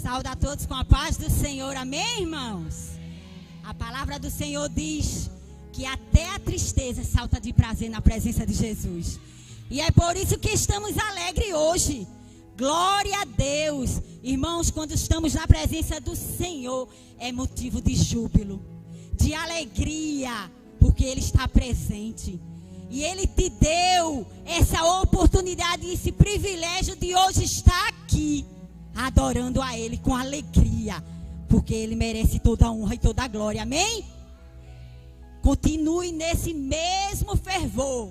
Saúde a todos com a paz do Senhor, amém, irmãos? A palavra do Senhor diz que até a tristeza salta de prazer na presença de Jesus. E é por isso que estamos alegres hoje. Glória a Deus. Irmãos, quando estamos na presença do Senhor, é motivo de júbilo, de alegria, porque Ele está presente. E Ele te deu essa oportunidade, esse privilégio de hoje estar aqui, adorando a Ele com alegria, porque Ele merece toda a honra e toda a glória, amém? Continue nesse mesmo fervor,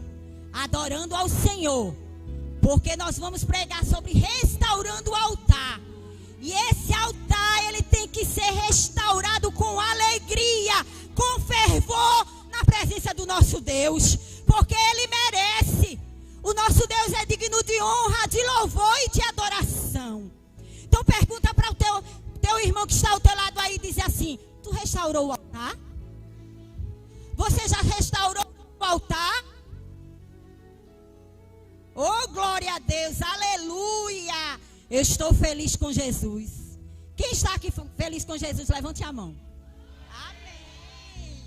adorando ao Senhor, porque nós vamos pregar sobre restaurando o altar. E esse altar, ele tem que ser restaurado com alegria, com fervor, na presença do nosso Deus, porque Ele merece. O nosso Deus é digno de honra, de louvor e de adoração. Então pergunta para o teu irmão que está ao teu lado aí, diz assim: tu restaurou o altar? Você já restaurou o altar? Oh, glória a Deus, aleluia! Eu estou feliz com Jesus. Quem está aqui feliz com Jesus? Levante a mão. Amém.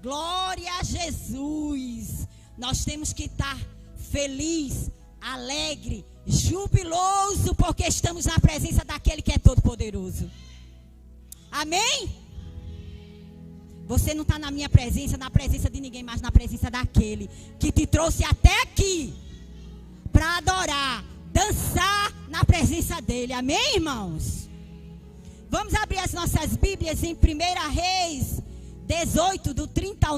Glória a Jesus. Nós temos que estar feliz, alegre, jubiloso, porque estamos na presença daquele que é todo poderoso. Amém? Você não está na minha presença, na presença de ninguém, mas na presença daquele que te trouxe até aqui para adorar, dançar na presença dele. Amém, irmãos? Vamos abrir as nossas Bíblias em 1 Reis 18, do 30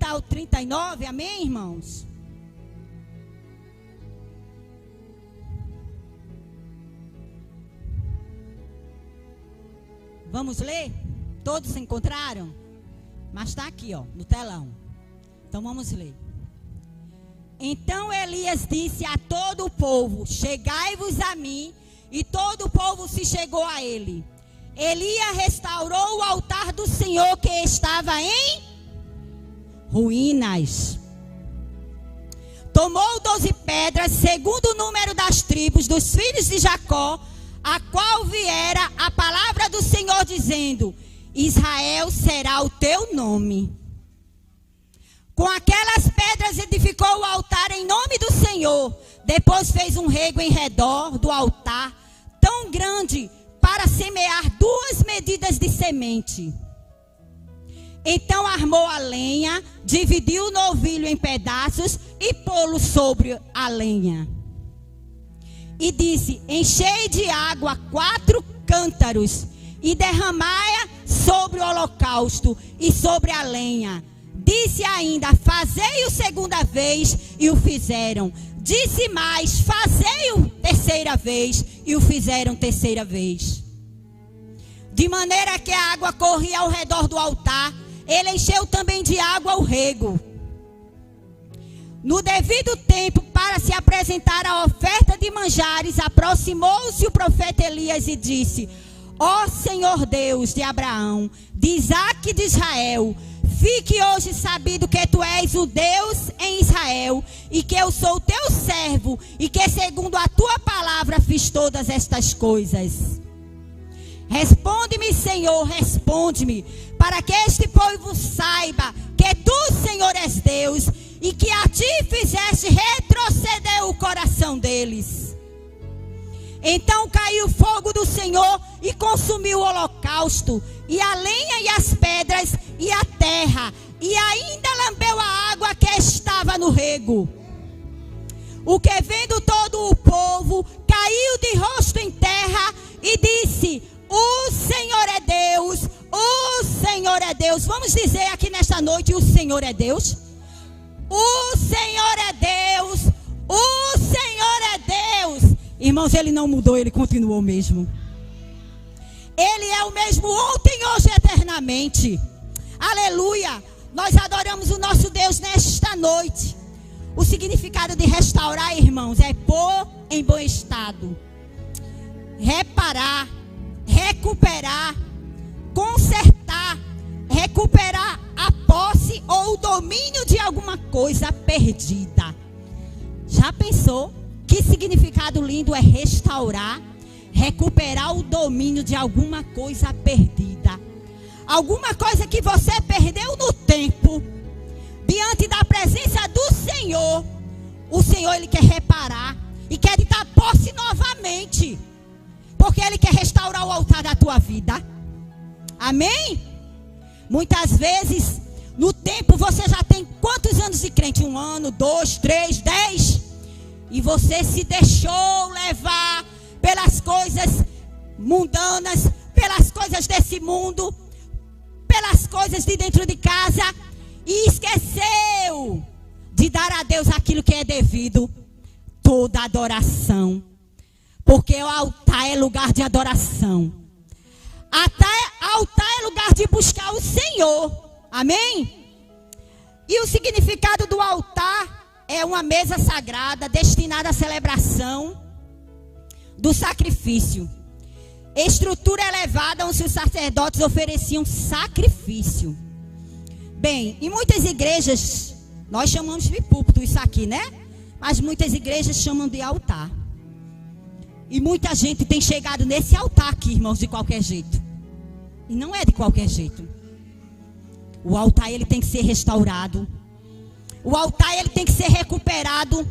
ao 39. Amém, irmãos? Vamos ler? Todos se encontraram? Mas está aqui, ó, no telão. Então vamos ler. Então Elias disse a todo o povo: chegai-vos a mim. E todo o povo se chegou a ele. Elias restaurou o altar do Senhor, que estava em ruínas. Tomou 12 pedras, segundo o número das tribos dos filhos de Jacó, a qual viera a palavra do Senhor, dizendo: Israel será o teu nome. Com aquelas pedras edificou o altar em nome do Senhor. Depois fez um rego em redor do altar, tão grande para semear 2 medidas de semente. Então armou a lenha, dividiu o novilho em pedaços e pô-lo sobre a lenha. E disse: enchei de água 4 cântaros e derramai-a sobre o holocausto e sobre a lenha. Disse ainda: fazei-o segunda vez, e o fizeram. Disse mais: fazei-o terceira vez, e o fizeram terceira vez. De maneira que a água corria ao redor do altar, ele encheu também de água o rego. No devido tempo, para se apresentar a oferta de manjares, aproximou-se o profeta Elias e disse: ó Senhor Deus de Abraão, de Isaque e de Israel, fique hoje sabido que tu és o Deus em Israel, e que eu sou teu servo, e que segundo a tua palavra fiz todas estas coisas. Responde-me, Senhor, responde-me, para que este povo saiba que tu, Senhor, és Deus, e que a ti fizeste retroceder o coração deles. Então caiu o fogo do Senhor e consumiu o holocausto, e a lenha e as pedras e a terra, e ainda lambeu a água que estava no rego. O que vendo todo o povo, caiu de rosto em terra e disse: o Senhor é Deus, o Senhor é Deus. Vamos dizer aqui nesta noite: o Senhor é Deus. O Senhor é Deus, o Senhor é Deus. Irmãos, Ele não mudou, Ele continuou mesmo. Ele é o mesmo ontem, hoje e eternamente. Aleluia. Nós adoramos o nosso Deus nesta noite. O significado de restaurar, irmãos, é pôr em bom estado, reparar, recuperar, consertar, recuperar a posse ou o domínio de alguma coisa perdida. Já pensou? Que significado lindo é restaurar, recuperar o domínio de alguma coisa perdida. Alguma coisa que você perdeu no tempo. Diante da presença do Senhor. O Senhor, Ele quer reparar. E quer lhe dar posse novamente. Porque Ele quer restaurar o altar da tua vida. Amém? Muitas vezes, no tempo, você já tem quantos anos de crente? 1 ano, 2, 3, 10. E você se deixou levar pelas coisas mundanas, pelas coisas desse mundo, pelas coisas de dentro de casa, e esqueceu de dar a Deus aquilo que é devido, toda adoração, porque o altar é lugar de adoração, altar é lugar de buscar o Senhor, amém? E o significado do altar é uma mesa sagrada destinada à celebração do sacrifício. Estrutura elevada onde os sacerdotes ofereciam sacrifício. Bem, em muitas igrejas, nós chamamos de púlpito isso aqui, né? Mas muitas igrejas chamam de altar. E muita gente tem chegado nesse altar aqui, irmãos, de qualquer jeito. E não é de qualquer jeito. O altar, ele tem que ser restaurado. O altar, ele tem que ser recuperado.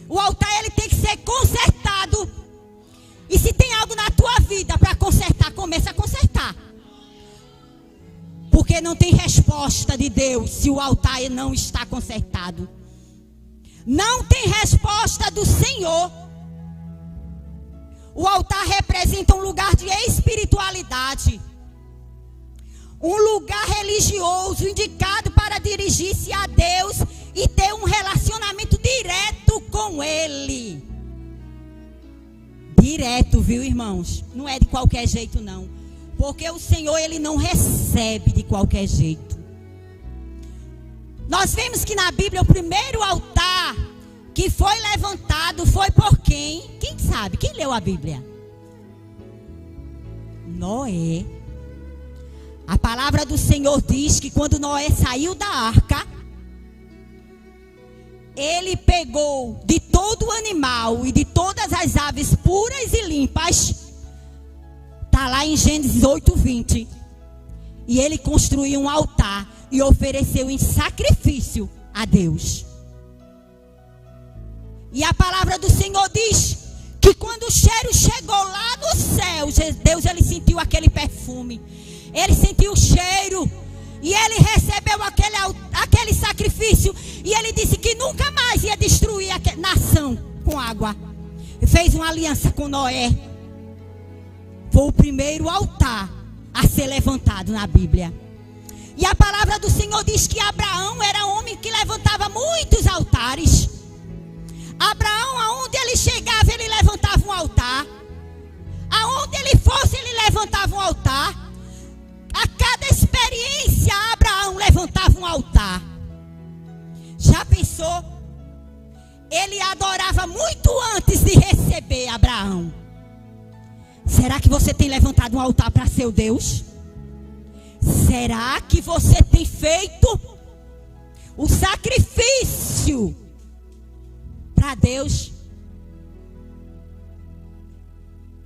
O altar, ele tem que ser consertado. E se tem algo na tua vida para consertar, começa a consertar. Porque não tem resposta de Deus se o altar não está consertado. Não tem resposta do Senhor. O altar representa um lugar de espiritualidade. Um lugar religioso indicado para dirigir-se a Deus e ter um relacionamento direto com Ele. Direto, viu, irmãos? Não é de qualquer jeito, não. Porque o Senhor, Ele não recebe de qualquer jeito. Nós vemos que na Bíblia o primeiro altar que foi levantado foi por quem? Quem sabe? Quem leu a Bíblia? Noé. A palavra do Senhor diz que quando Noé saiu da arca, ele pegou de todo o animal e de todas as aves puras e limpas. Está lá em Gênesis 8:20. E ele construiu um altar e ofereceu em sacrifício a Deus. E a palavra do Senhor diz que quando o cheiro chegou lá no céu, Deus, ele sentiu aquele perfume. Ele sentiu o cheiro. E ele recebeu aquele sacrifício. E ele disse que nunca mais ia destruir a nação com água. E fez uma aliança com Noé. Foi o primeiro altar a ser levantado na Bíblia. E a palavra do Senhor diz que Abraão era um homem que levantava muitos altares. Abraão, aonde ele chegava, ele levantava um altar. Aonde ele fosse, ele levantava um altar. A cada experiência, Abraão levantava um altar. Já pensou? Ele adorava muito antes de receber Abraão. Será que você tem levantado um altar para seu Deus? Será que você tem feito o sacrifício para Deus?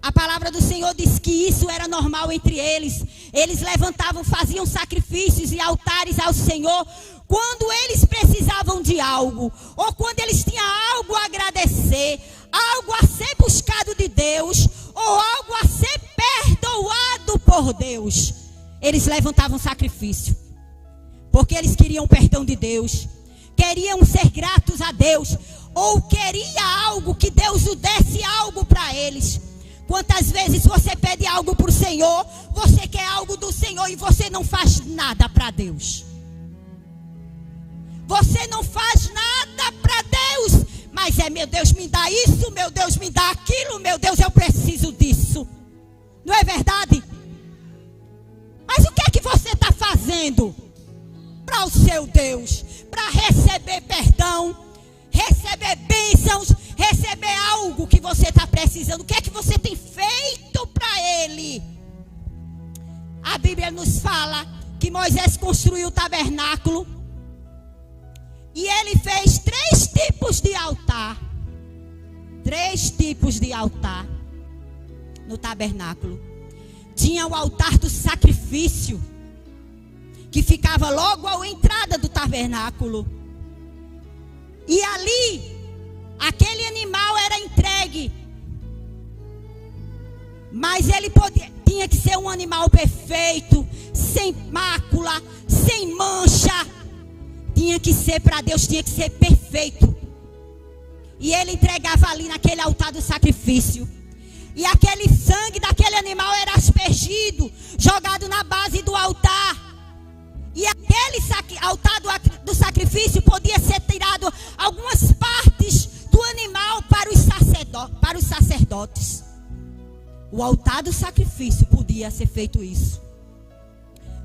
A palavra do Senhor diz que isso era normal entre eles. Eles levantavam, faziam sacrifícios e altares ao Senhor quando eles precisavam de algo, ou quando eles tinham algo a agradecer, algo a ser buscado de Deus, ou algo a ser perdoado por Deus. Eles levantavam sacrifício, porque eles queriam o perdão de Deus, queriam ser gratos a Deus, ou queria algo que Deus desse algo para eles. Quantas vezes você pede algo para o Senhor, você quer algo do Senhor e você não faz nada para Deus. Você não faz nada para Deus, mas meu Deus me dá isso, meu Deus me dá aquilo, meu Deus eu preciso disso. Não é verdade? Mas o que é que você está fazendo para o seu Deus? Para receber perdão, receber bênçãos, receber algo que você está precisando. O que é que você tem feito para Ele? A Bíblia nos fala que Moisés construiu o tabernáculo e ele fez 3 tipos de altar. 3 tipos de altar. no tabernáculo. Tinha o altar do sacrifício, que ficava logo à entrada do tabernáculo. E ali, aquele animal era entregue. Mas ele tinha que ser um animal perfeito, sem mácula, sem mancha. Tinha que ser para Deus, tinha que ser perfeito. E ele entregava ali naquele altar do sacrifício. E aquele sangue daquele animal era aspergido, jogado na base do altar. E aquele altar do sacrifício podia ser tirado algumas partes do animal para os sacerdotes. O altar do sacrifício podia ser feito isso.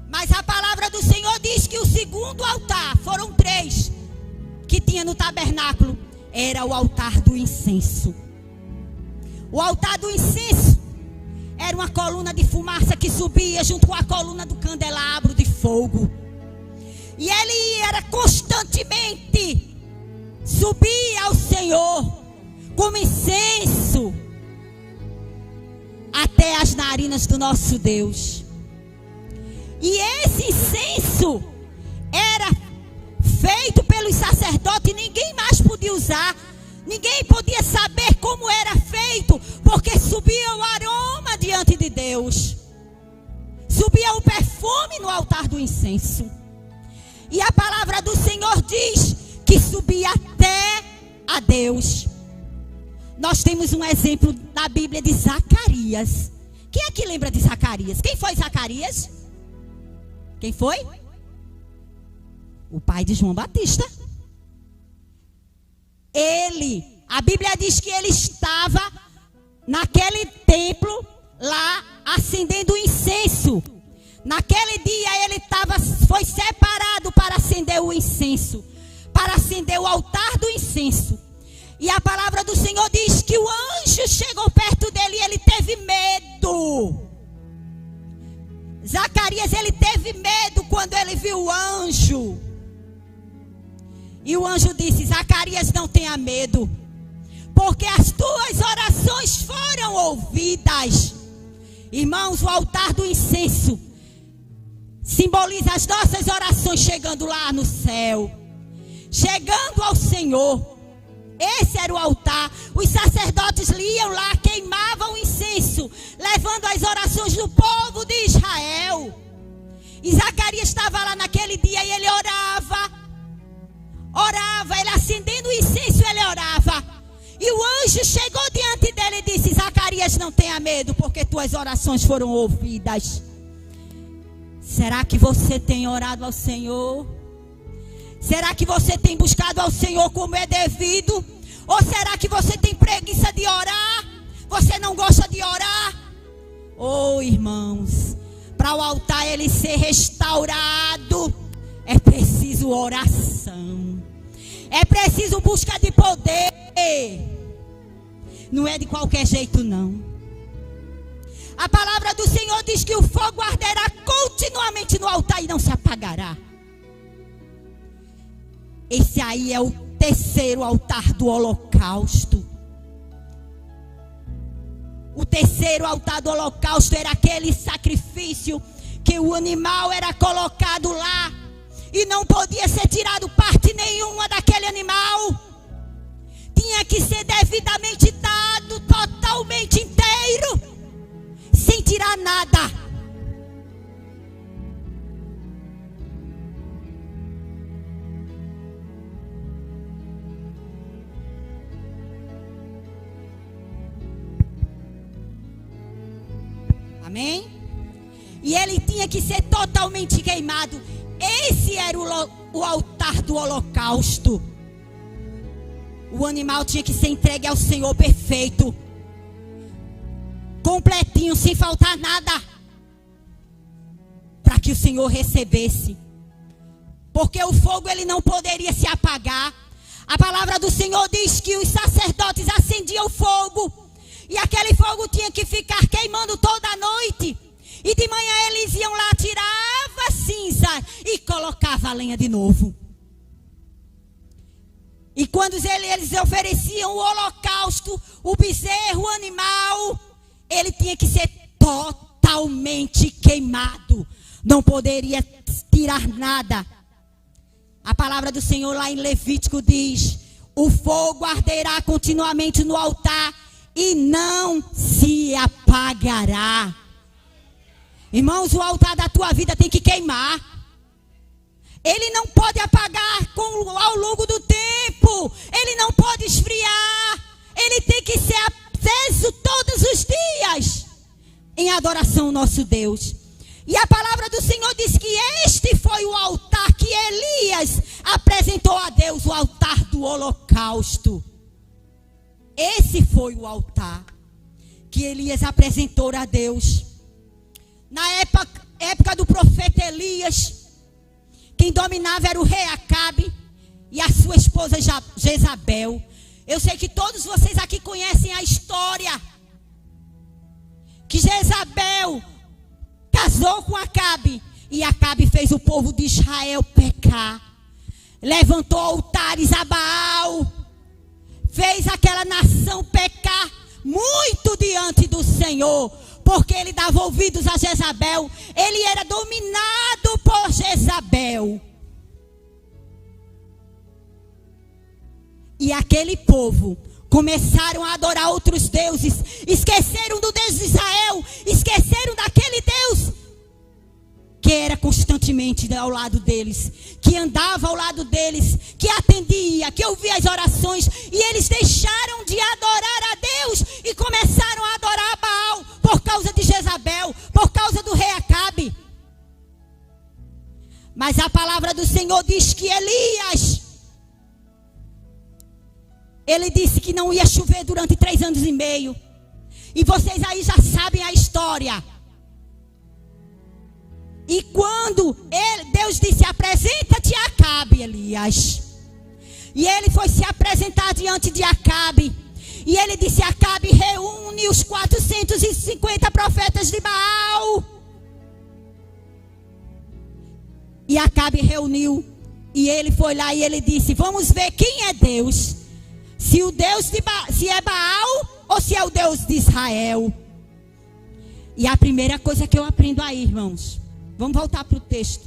Mas a palavra do Senhor diz que o segundo altar, foram 3 que tinha no tabernáculo, era o altar do incenso. O altar do incenso era uma coluna de fumaça que subia junto com a coluna do candelabro de fogo. E ele era constantemente subir ao Senhor como incenso até as narinas do nosso Deus. E esse incenso era feito pelos sacerdotes, ninguém mais podia usar. Ninguém podia saber como era feito, porque subia o aroma diante de Deus. Subia o perfume no altar do incenso. E a palavra do Senhor diz que subia até a Deus. Nós temos um exemplo na Bíblia de Zacarias. Quem é que lembra de Zacarias? Quem foi Zacarias? Quem foi? O pai de João Batista. A Bíblia diz que ele estava naquele templo lá acendendo incenso. Naquele dia ele foi separado para acender o incenso, para acender o altar do incenso. E a palavra do Senhor diz que o anjo chegou perto dele e ele teve medo. Zacarias, ele teve medo quando ele viu o anjo. E o anjo disse: Zacarias, não tenha medo, porque as tuas orações foram ouvidas. Irmãos, o altar do incenso simboliza as nossas orações chegando lá no céu, chegando ao Senhor. Esse era o altar. Os sacerdotes iam lá, queimavam o incenso, levando as orações do povo de Israel. E Zacarias estava lá naquele dia e ele orava, ele acendendo o incenso, ele orava. E o anjo chegou diante dele e disse: Zacarias, não tenha medo, porque tuas orações foram ouvidas. Será que você tem orado ao Senhor? Será que você tem buscado ao Senhor como é devido? Ou será que você tem preguiça de orar? Você não gosta de orar? Oh, irmãos, para o altar ele ser restaurado, é preciso oração. É preciso busca de poder. Não é de qualquer jeito, não. A palavra do Senhor diz que o fogo arderá continuamente no altar e não se apagará. Esse aí é o terceiro altar do holocausto. O terceiro altar do holocausto era aquele sacrifício que o animal era colocado lá e não podia ser tirado parte nenhuma daquele animal. Tinha que ser devidamente dado, totalmente inteiro, sem tirar nada. Amém? E ele tinha que ser totalmente queimado. Esse era o altar do holocausto. O animal tinha que ser entregue ao Senhor perfeito, completinho, sem faltar nada, para que o Senhor recebesse. Porque o fogo ele não poderia se apagar. A palavra do Senhor diz que os sacerdotes acendiam o fogo, e aquele fogo tinha que ficar queimando toda a noite. E de manhã eles iam lá, tiravam a cinza e colocavam a lenha de novo. E quando eles ofereciam o holocausto, o bezerro, o animal, ele tinha que ser totalmente queimado. Não poderia tirar nada. A palavra do Senhor lá em Levítico diz: o fogo arderá continuamente no altar e não se apagará. Irmãos, o altar da tua vida tem que queimar. Ele não pode apagar ao longo do tempo. Ele não pode esfriar. Ele tem que ser aceso todos os dias em adoração ao nosso Deus. E a palavra do Senhor diz que este foi o altar que Elias apresentou a Deus, o altar do holocausto. Esse foi o altar que Elias apresentou a Deus. Na época do profeta Elias, quem dominava era o rei Acabe e a sua esposa Jezabel. Eu sei que todos vocês aqui conhecem a história. Que Jezabel casou com Acabe e Acabe fez o povo de Israel pecar. Levantou altares a Baal. Fez aquela nação pecar muito diante do Senhor. Porque ele dava ouvidos a Jezabel. Ele era dominado por Jezabel. E aquele povo começaram a adorar outros deuses. Esqueceram do Deus de Israel. Esqueceram daquele Deus que era constantemente ao lado deles, que andava ao lado deles, que atendia, que ouvia as orações. E eles deixaram de adorar a Deus e começaram a adorar a Baal por causa de Jezabel, por causa do rei Acabe. Mas a palavra do Senhor diz que Elias, ele disse que não ia chover durante 3 anos e meio. E vocês aí já sabem a história. E quando Deus disse: apresenta-te a Acabe, Elias. E ele foi se apresentar diante de Acabe. E ele disse: Acabe, reúne os 450 profetas de Baal. E Acabe reuniu. E ele foi lá e ele disse: vamos ver quem é Deus. Se é Baal ou se é o Deus de Israel. E a primeira coisa que eu aprendo aí, irmãos, vamos voltar para o texto,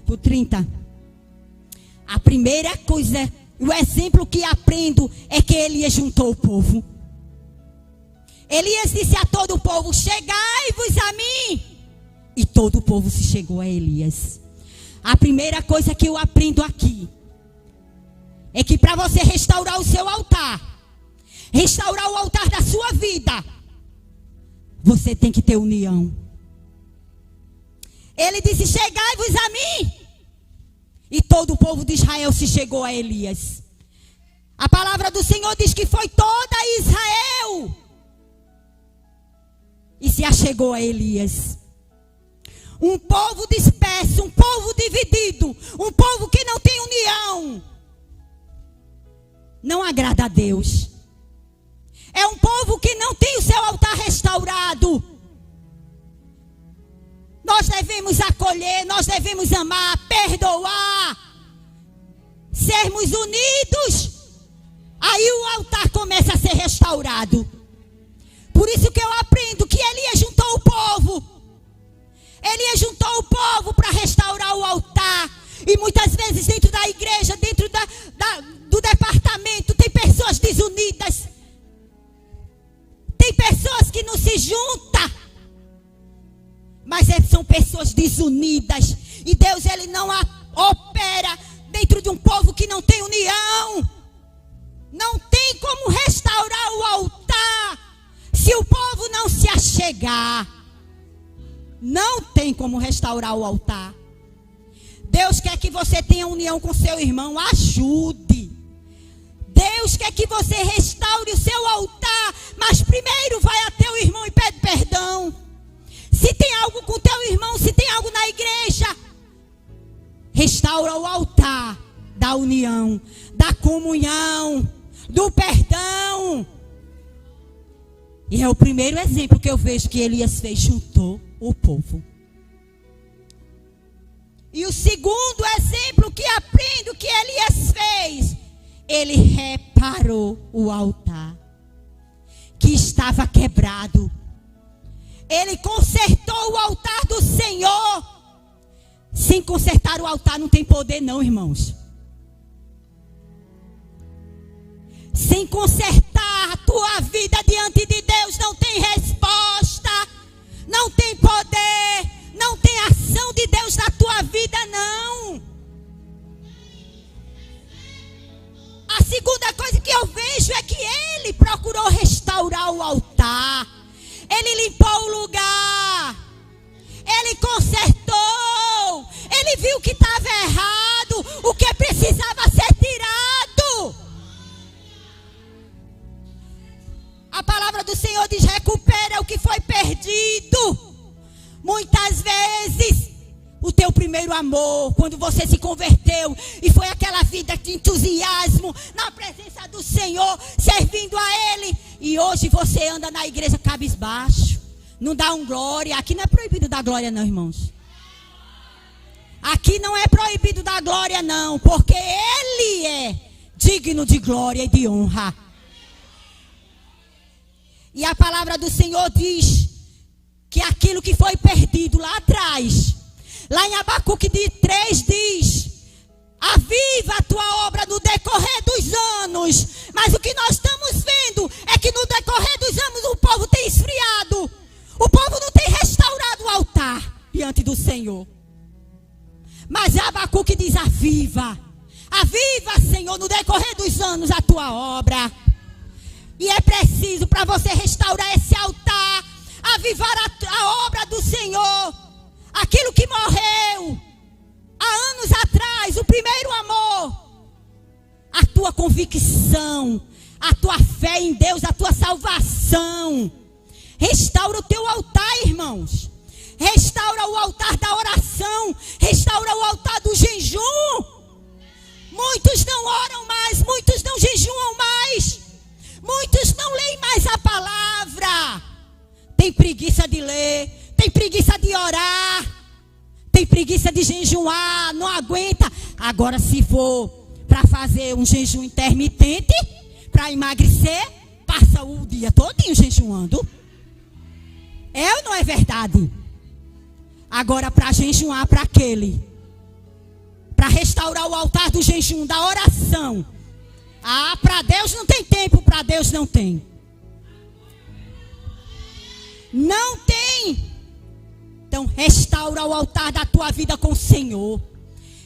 para o 30. A primeira coisa, o exemplo que aprendo é que Elias juntou o povo. Elias disse a todo o povo: chegai-vos a mim. E todo o povo se chegou a Elias. A primeira coisa que eu aprendo aqui é que para você restaurar o seu altar, restaurar o altar da sua vida, você tem que ter união. Ele disse: chegai-vos a mim. E todo o povo de Israel se chegou a Elias. A palavra do Senhor diz que foi toda Israel e se achegou a Elias. Um povo disperso, um povo dividido, um povo que não tem união, não agrada a Deus. É um povo que não tem o seu altar restaurado. Nós devemos acolher, nós devemos amar, perdoar, sermos unidos. Aí o altar começa a ser restaurado. Por isso que eu aprendo que Elias juntou o povo. Elias juntou o povo para restaurar o altar. E muitas vezes dentro da igreja, dentro do departamento, tem pessoas desunidas. Tem pessoas que não se juntam. Mas são pessoas desunidas. E Deus, ele não opera dentro de um povo que não tem união. Não tem como restaurar o altar se o povo não se achegar. Não tem como restaurar o altar. Deus quer que você tenha união com seu irmão. Ajude. Deus quer que você restaure o seu altar. Mas primeiro vai até o irmão e pede perdão. Se tem algo com teu irmão, se tem algo na igreja, restaura o altar da união, da comunhão, do perdão. E é o primeiro exemplo que eu vejo que Elias fez, juntou o povo. E o segundo exemplo que aprendo que Elias fez, ele reparou o altar que estava quebrado. Ele consertou o altar do Senhor. Sem consertar o altar não tem poder não, irmãos. Sem consertar a tua vida diante de Deus não tem resposta, não tem poder, não tem ação de Deus na tua vida não. A segunda coisa que eu vejo é que ele procurou restaurar o altar. Ele limpou o lugar. Ele consertou. Ele viu que estava errado, o que precisava ser tirado. A palavra do Senhor diz: recupera o que foi perdido. Muitas vezes, o teu primeiro amor, quando você se converteu e foi aquela vida de entusiasmo na presença do Senhor, servindo a Ele, e hoje você anda na igreja cabisbaixo, não dá um glória. Aqui não é proibido dar glória não, irmãos. Aqui não é proibido dar glória não, porque Ele é digno de glória e de honra. E a palavra do Senhor diz que aquilo que foi perdido lá atrás, lá em Abacuque 3 diz: aviva a tua obra no decorrer dos anos. Mas o que nós estamos vendo é que no decorrer dos anos o povo tem esfriado. O povo não tem restaurado o altar diante do Senhor. Mas Abacuque diz: aviva. Aviva, Senhor, no decorrer dos anos a tua obra. E é preciso, para você restaurar esse altar, avivar a obra do Senhor. Aquilo que morreu há anos atrás, o primeiro amor, a tua convicção, a tua fé em Deus, a tua salvação. Restaura o teu altar, irmãos. Restaura o altar da oração. Restaura o altar do jejum. Muitos não oram mais, muitos não jejuam mais, muitos não leem mais a palavra. Tem preguiça de ler, tem preguiça de orar, tem preguiça de jejuar, não aguenta. Agora, se for para fazer um jejum intermitente, para emagrecer, passa o dia todinho jejuando. É ou não é verdade? Agora, para jejuar, para aquele, para restaurar o altar do jejum, da oração. Ah, para Deus não tem tempo, para Deus não tem. Não tem. Então, restaura o altar da tua vida com o Senhor.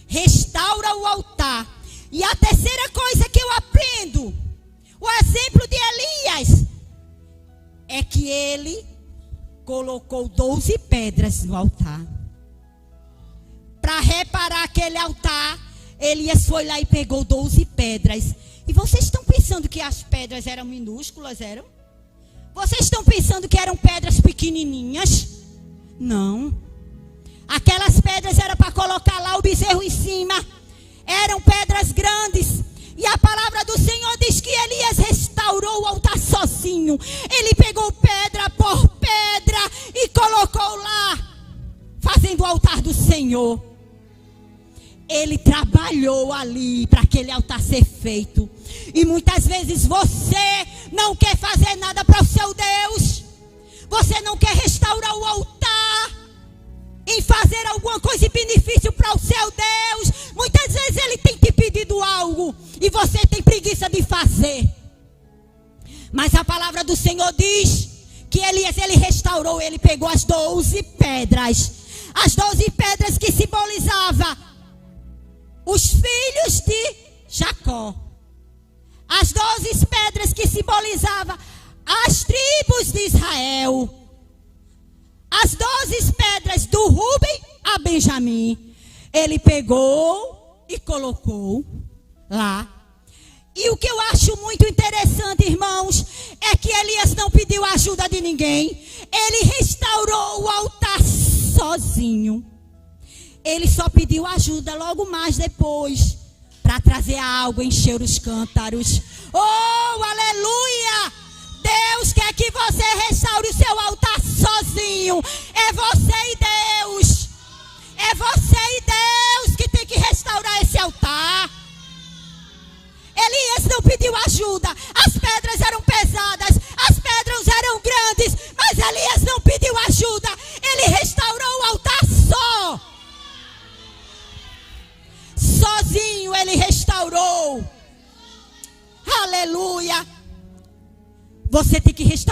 Restaura o altar. E a terceira coisa que eu aprendo, o exemplo de Elias, é que ele colocou 12 pedras no altar. Para reparar aquele altar, Elias foi lá e pegou 12 pedras. E vocês estão pensando que as pedras eram minúsculas, eram? Vocês estão pensando que eram pedras pequenininhas? Não. Aquelas pedras eram para colocar lá o bezerro em cima. Eram pedras grandes. E a palavra do Senhor diz que Elias restaurou o altar sozinho. Ele pegou pedra por pedra e colocou lá, fazendo o altar do Senhor. Ele trabalhou ali para aquele altar ser feito. E muitas vezes você não quer fazer nada para o seu Deus. Você não quer restaurar o altar em fazer alguma coisa em benefício para o seu Deus. Muitas vezes ele tem te pedido algo e você tem preguiça de fazer. Mas a palavra do Senhor diz que Elias, ele restaurou, ele pegou as 12 pedras. As 12 pedras que simbolizavam os filhos de Jacó. As 12 pedras que simbolizavam as tribos de Israel. As 12 pedras do Rúben a Benjamim. Ele pegou e colocou lá. E o que eu acho muito interessante, irmãos, é que Elias não pediu ajuda de ninguém. Ele restaurou o altar sozinho. Ele só pediu ajuda logo mais depois, para trazer a água, encher os cântaros. Oh, aleluia! Deus quer que você restaure o seu altar sozinho. É você e Deus. É você e Deus que tem que restaurar esse altar. Elias não pediu ajuda. As pedras eram pesadas, as pedras eram grandes, mas Elias não pediu ajuda.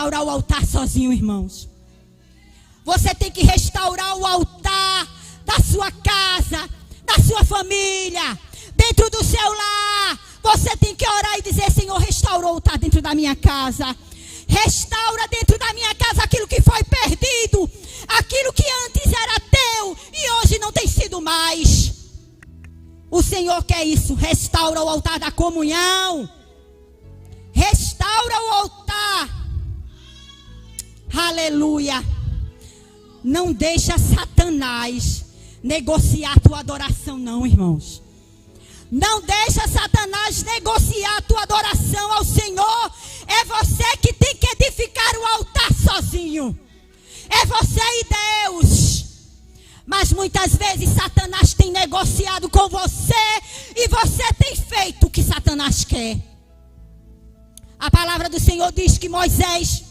restaurar o altar sozinho, irmãos. Você tem que restaurar o altar da sua casa, da sua família, dentro do seu lar. Você tem que orar e dizer: Senhor, restaura o altar dentro da minha casa. Restaura dentro da minha casa aquilo que foi perdido, aquilo que antes era teu e hoje não tem sido mais. O Senhor quer isso. Restaura o altar da comunhão. Restaura o altar. Aleluia. Não deixa Satanás negociar a tua adoração, não, irmãos. Não deixa Satanás negociar a tua adoração ao Senhor. É você que tem que edificar o altar sozinho. É você e Deus. Mas muitas vezes Satanás tem negociado com você e você tem feito o que Satanás quer. A palavra do Senhor diz que Moisés,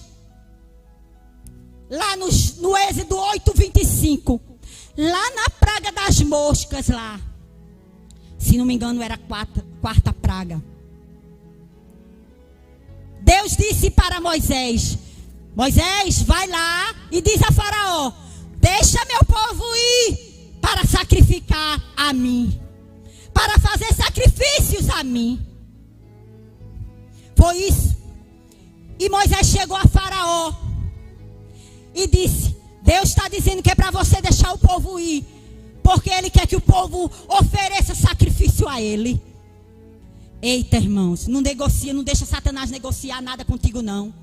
lá no Êxodo 8:25, lá na praga das moscas lá, se não me engano era a quarta praga, Deus disse para Moisés: Moisés, vai lá e diz a Faraó: deixa meu povo ir para sacrificar a mim, para fazer sacrifícios a mim. Foi isso. E Moisés chegou a Faraó e disse: Deus está dizendo que é para você deixar o povo ir, porque Ele quer que o povo ofereça sacrifício a Ele. Eita, irmãos, não negocia, não deixa Satanás negociar nada contigo, não.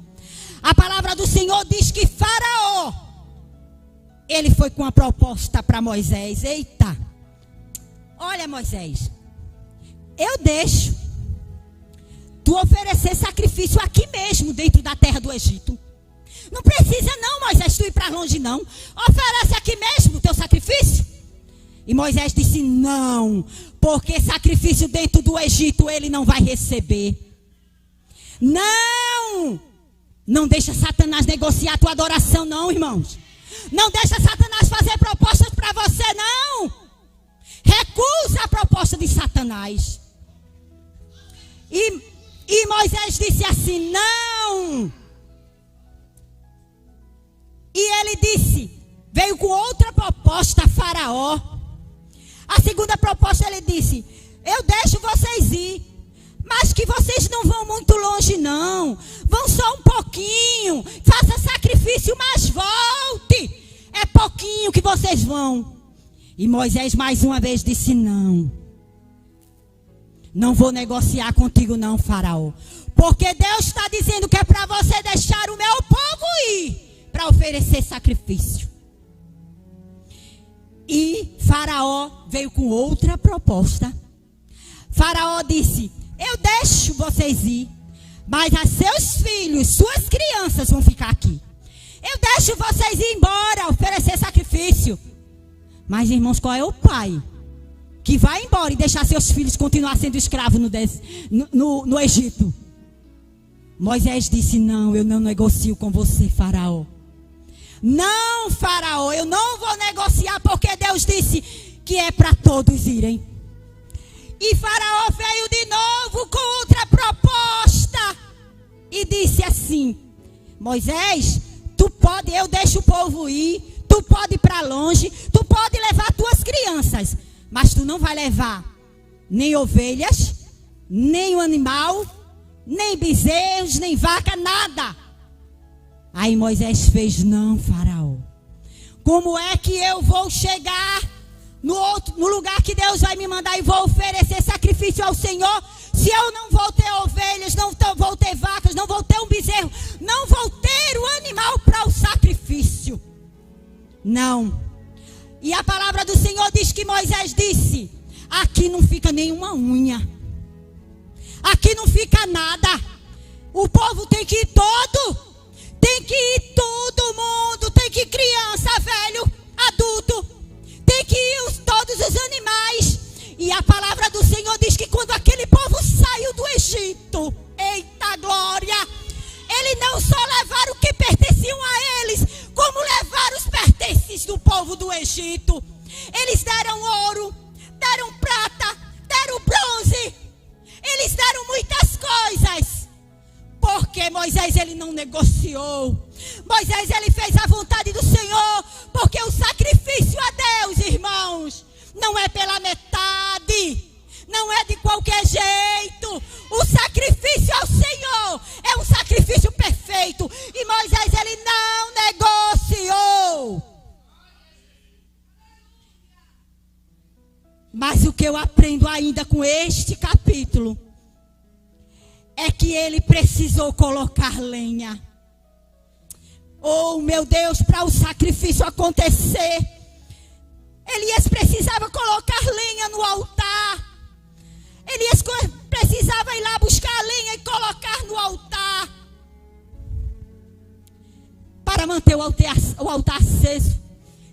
A palavra do Senhor diz que Faraó, ele foi com uma proposta para Moisés. Eita, olha, Moisés, eu deixo tu oferecer sacrifício aqui mesmo, dentro da terra do Egito. Não precisa não, Moisés, tu ir para longe não. Oferece aqui mesmo o teu sacrifício. E Moisés disse: não, porque sacrifício dentro do Egito ele não vai receber. Não deixa Satanás negociar a tua adoração, não, irmãos. Não deixa Satanás fazer propostas para você, não. Recusa a proposta de Satanás. E Moisés disse assim: não. E ele disse, veio com outra proposta a Faraó. A segunda proposta ele disse: eu deixo vocês ir, mas que vocês não vão muito longe não. Vão só um pouquinho. Faça sacrifício, mas volte. É pouquinho que vocês vão. E Moisés mais uma vez disse: não. Não vou negociar contigo não, Faraó. Porque Deus está dizendo que é para você deixar o meu povo ir, para oferecer sacrifício. E Faraó veio com outra proposta. Faraó disse: eu deixo vocês ir, mas a seus filhos, suas crianças vão ficar aqui. Eu deixo vocês ir embora, oferecer sacrifício. Mas, irmãos, qual é o pai que vai embora e deixar seus filhos continuar sendo escravos no Egito? Moisés disse: não, eu não negocio com você, Faraó. Não, Faraó, eu não vou negociar, porque Deus disse que é para todos irem. E Faraó veio de novo com outra proposta e disse assim: Moisés, tu pode, eu deixo o povo ir, tu pode ir para longe, tu pode levar tuas crianças, mas tu não vai levar nem ovelhas, nem um animal, nem bezerros, nem vaca, nada. Aí Moisés fez: não, Faraó, como é que eu vou chegar no lugar que Deus vai me mandar e vou oferecer sacrifício ao Senhor, se eu não vou ter ovelhas, não vou ter vacas, não vou ter um bezerro, não vou ter o animal para o sacrifício? Não. E a palavra do Senhor diz que Moisés disse: aqui não fica nenhuma unha, aqui não fica nada. O povo tem que ir todo. Tem que ir todo mundo. Tem que ir criança, velho, adulto. Tem que ir todos os animais. E a palavra do Senhor diz que quando aquele povo saiu do Egito, eita glória, eles não só levaram o que pertenciam a eles, como levaram os pertences do povo do Egito. Eles deram ouro, deram prata, deram bronze. Eles deram muitas coisas. Por Porque Moisés, ele não negociou. Moisés, ele fez a vontade do Senhor. Porque o sacrifício a Deus, irmãos, não é pela metade. Não é de qualquer jeito. O sacrifício ao Senhor é um sacrifício perfeito. E Moisés, ele não negociou. Mas o que eu aprendo ainda com este capítulo é que ele precisou colocar lenha. Oh, meu Deus, para o sacrifício acontecer, Elias precisava colocar lenha no altar. Elias precisava ir lá buscar a lenha e colocar no altar. Para manter o altar aceso,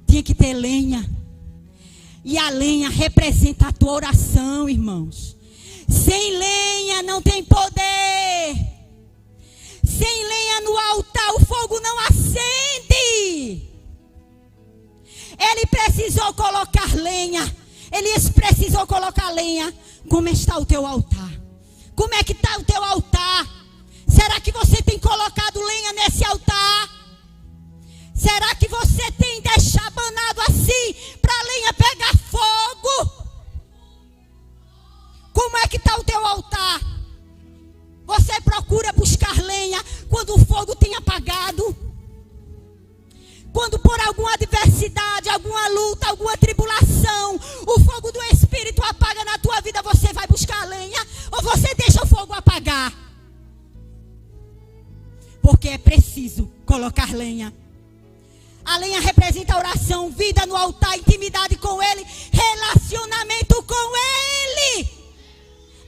tinha que ter lenha. E a lenha representa a tua oração, irmãos. Sem lenha não tem poder. Sem lenha no altar o fogo não acende. Ele precisou colocar lenha. Elias precisou colocar lenha. Como está o teu altar? Como é que está o teu altar? Será que você tem colocado lenha nesse altar? Será que você tem deixado abanado assim para a lenha pegar fogo? Como é que está o teu altar? Você procura buscar lenha quando o fogo tem apagado? Quando por alguma adversidade, alguma luta, alguma tribulação, o fogo do Espírito apaga na tua vida, você vai buscar lenha? Ou você deixa o fogo apagar? Porque é preciso colocar lenha. A lenha representa a oração, vida no altar, intimidade com Ele, relacionamento com Ele.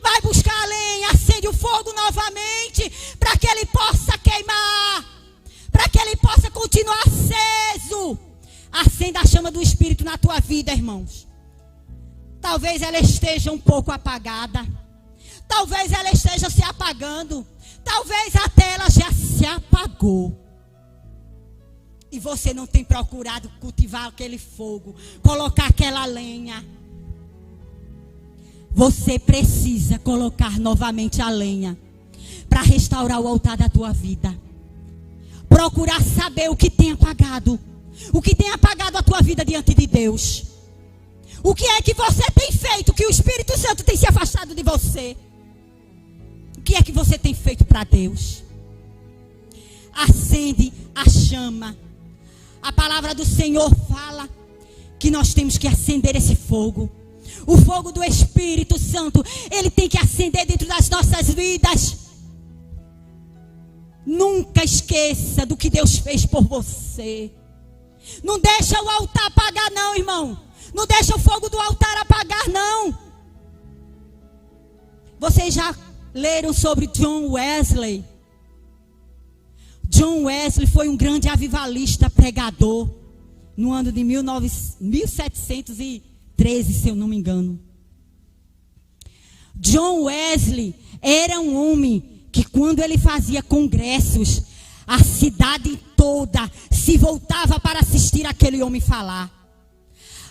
Vai buscar a lenha, acende o fogo novamente, para que Ele possa queimar, para que Ele possa continuar aceso. Acenda a chama do Espírito na tua vida, irmãos. Talvez ela esteja um pouco apagada. Talvez ela esteja se apagando. Talvez até ela já se apagou. E você não tem procurado cultivar aquele fogo, colocar aquela lenha. Você precisa colocar novamente a lenha para restaurar o altar da tua vida. Procurar saber o que tem apagado. O que tem apagado a tua vida diante de Deus. O que é que você tem feito que o Espírito Santo tem se afastado de você? O que é que você tem feito para Deus? Acende a chama. A palavra do Senhor fala que nós temos que acender esse fogo. O fogo do Espírito Santo, ele tem que acender dentro das nossas vidas. Nunca esqueça do que Deus fez por você. Não deixa o altar apagar não, irmão. Não deixa o fogo do altar apagar não. Vocês já leram sobre John Wesley? John Wesley foi um grande avivalista, pregador, no ano de 1713, se eu não me engano. John Wesley era um homem que quando ele fazia congressos, a cidade toda se voltava para assistir aquele homem falar.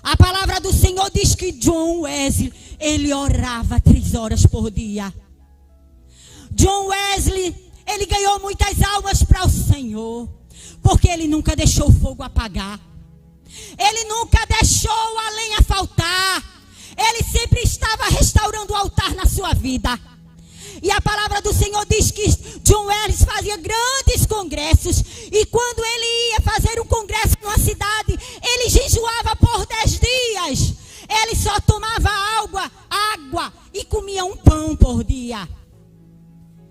A palavra do Senhor diz que John Wesley, ele orava 3 horas por dia. John Wesley, ele ganhou muitas almas para o Senhor, porque ele nunca deixou o fogo apagar. Ele nunca deixou a lenha faltar. Ele sempre estava restaurando o altar na sua vida. E a palavra do Senhor diz que John Wesley fazia grandes congressos. E quando ele ia fazer um congresso numa cidade, ele jejuava por 10 dias. Ele só tomava água e comia um pão por dia.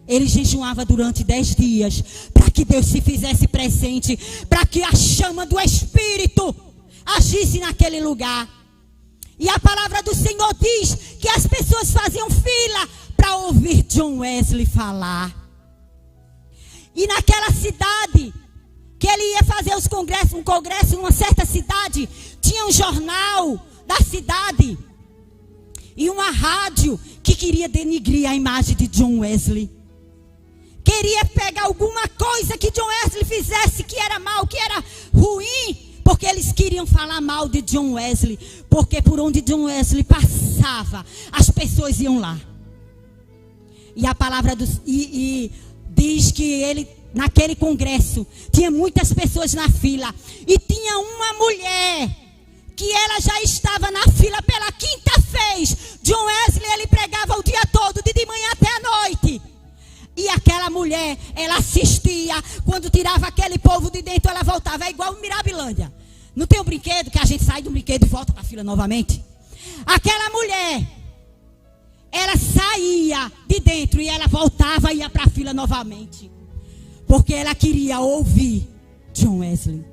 Ele jejuava durante 10 dias, para que Deus se fizesse presente, para que a chama do Espírito agisse naquele lugar. E a palavra do Senhor diz que as pessoas faziam fila para ouvir John Wesley falar. E naquela cidade, que ele ia fazer um congresso numa certa cidade, tinha um jornal da cidade e uma rádio que queria denigrir a imagem de John Wesley. Queria pegar alguma coisa que John Wesley fizesse que era mal, que era ruim, porque eles queriam falar mal de John Wesley, porque por onde John Wesley passava, as pessoas iam lá. E a palavra diz que ele, naquele congresso, tinha muitas pessoas na fila. E tinha uma mulher que ela já estava na fila pela quinta vez. John Wesley, ele pregava o dia todo, de manhã até a noite. E aquela mulher, ela assistia. Quando tirava aquele povo de dentro, ela voltava. É igual o Mirabilândia. Não tem um brinquedo que a gente sai do brinquedo e volta para a fila novamente? Aquela mulher, ela saía de dentro e ela voltava e ia para a fila novamente. Porque ela queria ouvir John Wesley.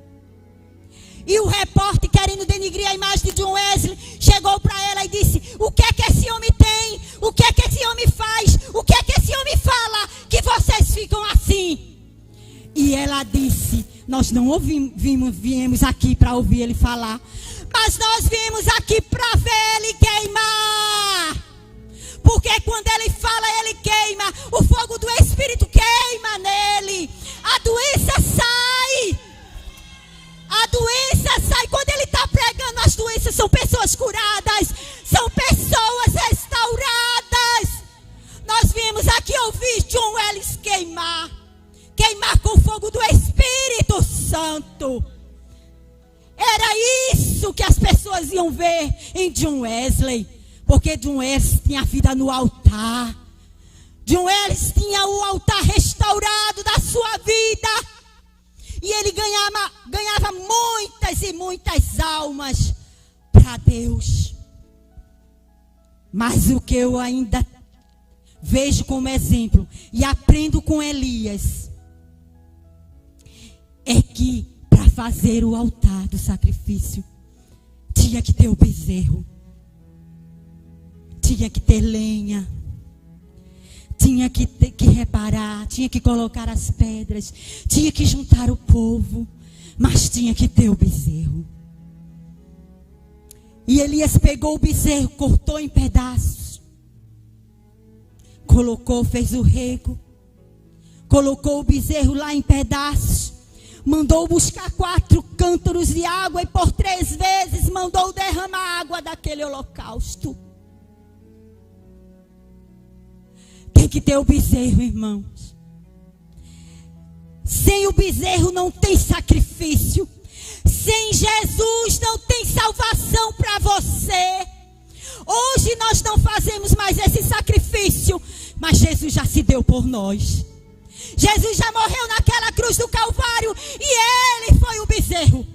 E o repórter, querendo denigrir a imagem de John Wesley, chegou para ela e disse: o que é que esse homem tem? O que é que esse homem faz? O que é que esse homem fala? Que vocês ficam assim? E ela disse: nós não viemos aqui para ouvir ele falar, mas nós viemos aqui para ver ele queimar. Porque quando ele fala, ele queima. O fogo do Espírito queima nele. A doença sai. A doença sai. Quando ele está pregando, as doenças são pessoas curadas. São pessoas restauradas. Nós viemos aqui ouvir John Wesley queimar. Queimar com o fogo do Espírito Santo. Era isso que as pessoas iam ver em John Wesley. Porque John Wesley tinha a vida no altar. John Wesley tinha o altar restaurado da sua vida. E ele ganhava muitas e muitas almas para Deus. Mas o que eu ainda vejo como exemplo e aprendo com Elias é que para fazer o altar do sacrifício tinha que ter o bezerro, tinha que ter lenha, tinha que reparar, tinha que colocar as pedras, tinha que juntar o povo, mas tinha que ter o bezerro. E Elias pegou o bezerro, cortou em pedaços, colocou, fez o rego, colocou o bezerro lá em pedaços, mandou buscar 4 cântaros de água e por 3 vezes mandou derramar água daquele holocausto. Tem que ter o bezerro, irmãos. Sem o bezerro não tem sacrifício. Sem Jesus não tem salvação para você. Hoje nós não fazemos mais esse sacrifício, mas Jesus já se deu por nós. Jesus já morreu naquela cruz do Calvário e Ele foi o bezerro.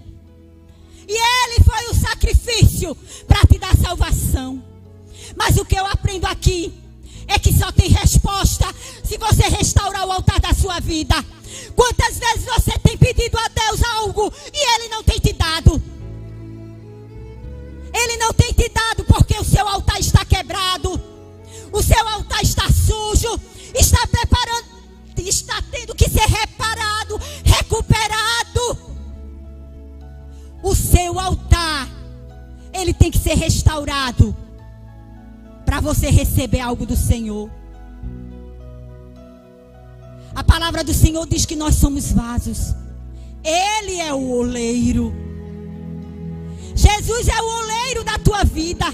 E Ele foi o sacrifício para te dar salvação. Mas o que eu aprendo aqui é que só tem resposta se você restaurar o altar da sua vida. Quantas vezes você tem pedido a Deus algo e Ele não tem te dado? Ele não tem te dado porque o seu altar está quebrado. O seu altar está sujo. Está tendo que ser reparado, recuperado. O seu altar, ele tem que ser restaurado para você receber algo do Senhor. A palavra do Senhor diz que nós somos vasos. Ele é o oleiro. Jesus é o oleiro da tua vida.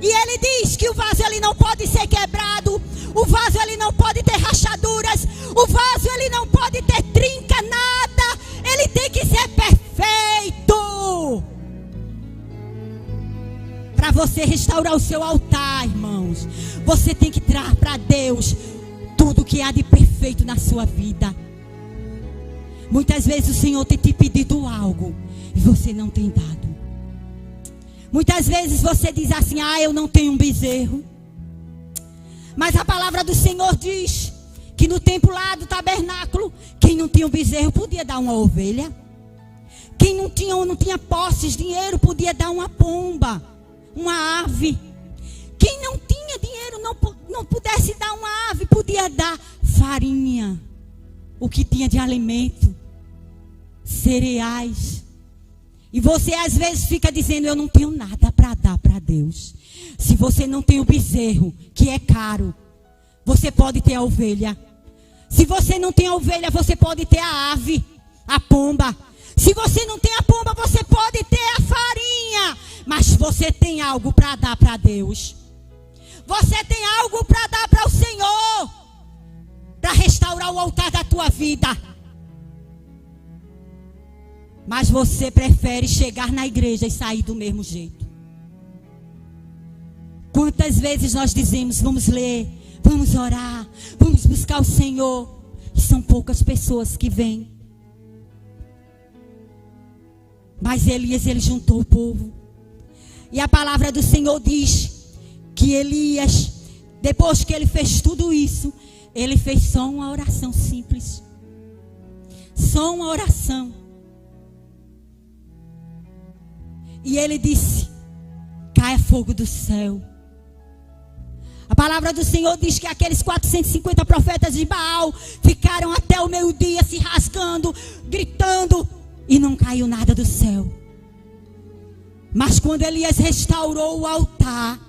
E Ele diz que o vaso ele não pode ser quebrado. O vaso ele não pode ter rachaduras. O vaso ele não pode ter trinca, nada. Ele tem que ser perfeito. Para você restaurar o seu altar, irmãos, você tem que trazer para Deus tudo que há de perfeito na sua vida. Muitas vezes o Senhor tem te pedido algo e você não tem dado. Muitas vezes você diz assim: eu não tenho um bezerro. Mas a palavra do Senhor diz que no templo lá do tabernáculo, quem não tinha um bezerro podia dar uma ovelha. Quem não tinha posses, dinheiro, podia dar uma pomba, uma ave. Quem não tinha dinheiro, não pudesse dar uma ave, podia dar farinha, o que tinha de alimento, cereais. E você às vezes fica dizendo: eu não tenho nada para dar para Deus. Se você não tem o bezerro, que é caro, você pode ter a ovelha. Se você não tem a ovelha, você pode ter a ave, a pomba. Se você não tem a pomba, você pode ter a farinha. Mas você tem algo para dar para Deus. Você tem algo para dar para o Senhor. para restaurar o altar da tua vida. Mas você prefere chegar na igreja e sair do mesmo jeito. Quantas vezes nós dizemos, vamos ler, vamos orar, vamos buscar o Senhor, e são poucas pessoas que vêm. Mas Elias, ele juntou o povo. E a palavra do Senhor diz que Elias, depois que ele fez tudo isso, ele fez só uma oração simples. Só uma oração. E ele disse, caia fogo do céu. A palavra do Senhor diz que aqueles 450 profetas de Baal ficaram até o meio-dia se rasgando, gritando, e não caiu nada do céu. Mas quando Elias restaurou o altar,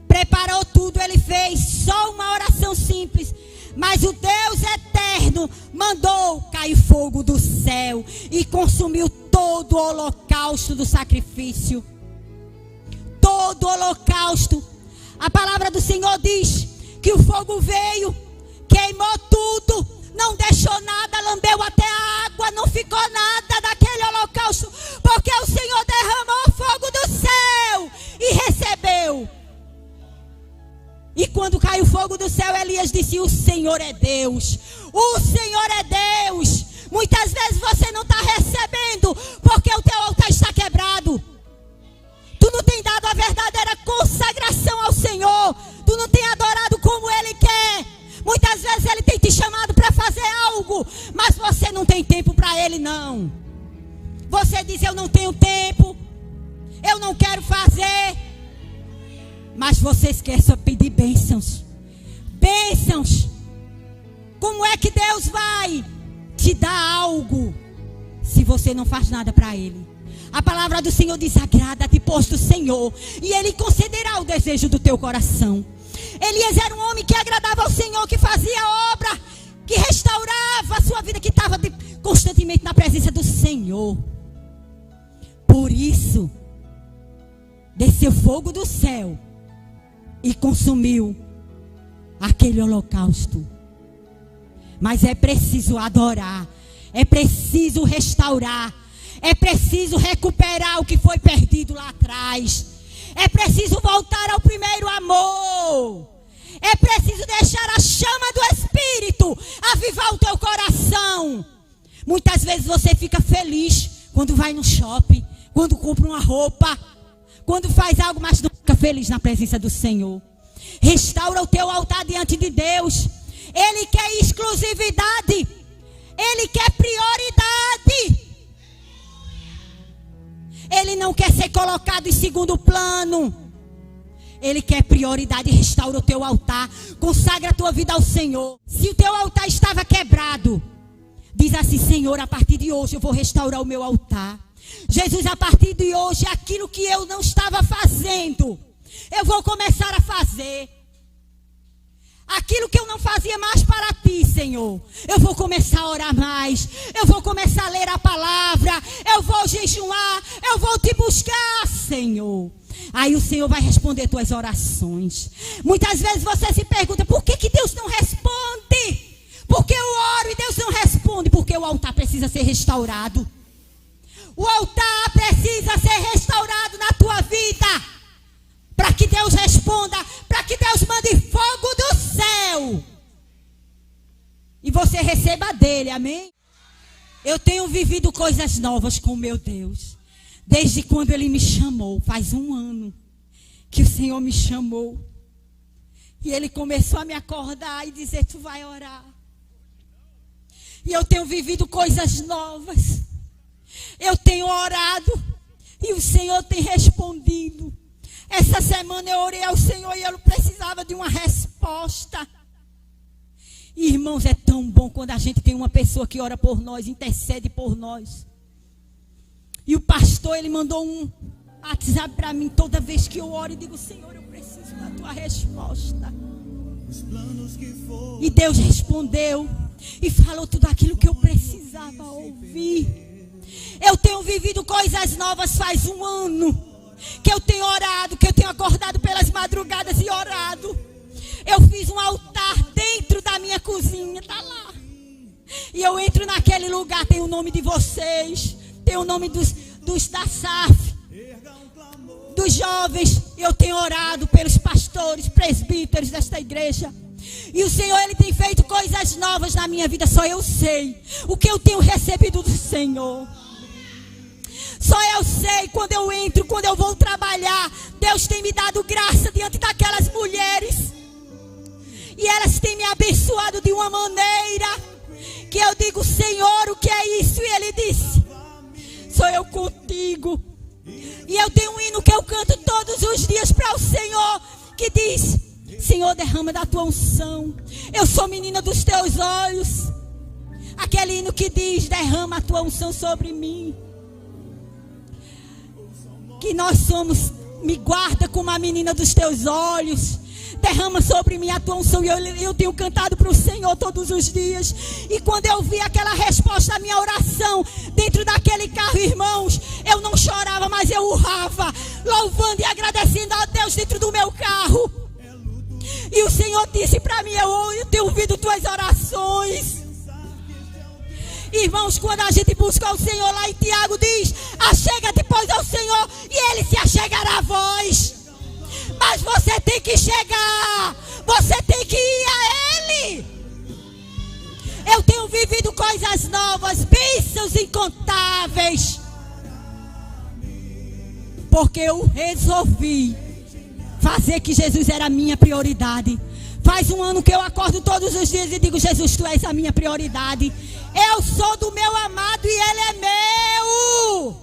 preparou tudo, ele fez só uma oração simples. Mas o Deus eterno mandou cair fogo do céu e consumiu todo o holocausto do sacrifício. Todo o holocausto. A palavra do Senhor diz que o fogo veio, queimou tudo, não deixou nada, lambeu até a água, não ficou nada daquele holocausto, porque o Senhor derramou fogo do céu e recebeu. E quando caiu o fogo do céu, Elias disse, o Senhor é Deus. O Senhor é Deus. Muitas vezes você não está recebendo, porque o teu altar está quebrado. Tu não tem dado a verdadeira consagração ao Senhor. Tu não tem adorado como Ele quer. Muitas vezes Ele tem te chamado para fazer algo, mas você não tem tempo para Ele, não. Você diz, eu não tenho tempo, eu não quero fazer. Mas você esquece de pedir bênçãos. Bênçãos. Como é que Deus vai te dar algo se você não faz nada para Ele? A palavra do Senhor diz, agrada-te, pois, do Senhor, e Ele concederá o desejo do teu coração. Elias era um homem que agradava ao Senhor, que fazia obra, que restaurava a sua vida, que estava constantemente na presença do Senhor. Por isso, desceu fogo do céu e consumiu aquele holocausto. Mas é preciso adorar, é preciso restaurar, é preciso recuperar o que foi perdido lá atrás. É preciso voltar ao primeiro amor. É preciso deixar a chama do Espírito avivar o teu coração. Muitas vezes você fica feliz quando vai no shopping, quando compra uma roupa, quando faz algo, mas não fica feliz na presença do Senhor. Restaura o teu altar diante de Deus. Ele quer exclusividade. Ele quer prioridade. Ele não quer ser colocado em segundo plano. Ele quer prioridade. Restaura o teu altar. Consagra a tua vida ao Senhor. Se o teu altar estava quebrado, diz assim, Senhor, a partir de hoje eu vou restaurar o meu altar. Jesus, a partir de hoje, aquilo que eu não estava fazendo, eu vou começar a fazer. Aquilo que eu não fazia mais para ti, Senhor, eu vou começar a orar mais. Eu vou começar a ler a palavra. Eu vou jejuar. Eu vou te buscar, Senhor. Aí o Senhor vai responder tuas orações. Muitas vezes você se pergunta, por que Deus não responde? Porque eu oro e Deus não responde. Porque o altar precisa ser restaurado. O altar precisa ser restaurado na tua vida. Para que Deus responda, para que Deus mande fogo do céu. E você receba dele, amém? Eu tenho vivido coisas novas com o meu Deus. Desde quando ele me chamou, faz 1 ano que o Senhor me chamou. E ele começou a me acordar e dizer, tu vai orar. E eu tenho vivido coisas novas. Eu tenho orado e o Senhor tem respondido. Essa semana eu orei ao Senhor e eu precisava de uma resposta. E, irmãos, é tão bom quando a gente tem uma pessoa que ora por nós, intercede por nós. E o pastor, ele mandou um WhatsApp para mim toda vez que eu oro e digo, Senhor, eu preciso da tua resposta. E Deus respondeu e falou tudo aquilo que eu precisava ouvir. Eu tenho vivido coisas novas faz 1 ano. Que eu tenho orado, que eu tenho acordado pelas madrugadas e orado. Eu fiz um altar dentro da minha cozinha, está lá. E eu entro naquele lugar, tem o nome de vocês, tem o nome dos da SAF, dos jovens. Eu tenho orado pelos pastores, presbíteros desta igreja. E o Senhor, Ele tem feito coisas novas na minha vida. Só eu sei o que eu tenho recebido do Senhor. Só eu sei quando eu entro, quando eu vou trabalhar. Deus tem me dado graça diante daquelas mulheres. E elas têm me abençoado de uma maneira que eu digo: Senhor, o que é isso? E Ele disse: sou eu contigo. E eu tenho um hino que eu canto todos os dias para o Senhor, que diz: Senhor, derrama da tua unção. Eu sou menina dos teus olhos. Aquele hino que diz: derrama a tua unção sobre mim. Que nós somos, me guarda como a menina dos teus olhos. Derrama sobre mim a tua unção. E eu tenho cantado para o Senhor todos os dias. E quando eu vi aquela resposta à minha oração dentro daquele carro, irmãos, eu não chorava, mas eu urrava, louvando e agradecendo a Deus dentro do meu carro. E o Senhor disse para mim: eu tenho ouvido tuas orações. Irmãos, quando a gente busca o Senhor, lá em Tiago diz: achega-te, pois, ao Senhor, e Ele se achegará a vós. Mas você tem que chegar, você tem que ir a Ele. Eu tenho vivido coisas novas, bênçãos incontáveis, porque eu resolvi fazer que Jesus era a minha prioridade. Faz um ano que eu acordo todos os dias e digo: Jesus, tu és a minha prioridade. Eu sou do meu amado e Ele é meu.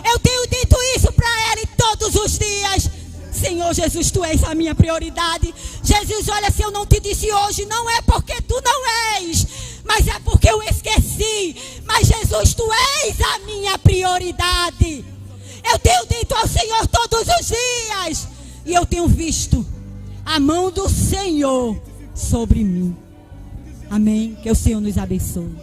Eu tenho dito isso para Ele todos os dias: Senhor Jesus, tu és a minha prioridade. Jesus, olha, se eu não te disse hoje, não é porque tu não és, mas é porque eu esqueci. Mas Jesus, tu és a minha prioridade. Eu tenho dito ao Senhor todos os dias, e eu tenho visto a mão do Senhor sobre mim. Amém. Que o Senhor nos abençoe.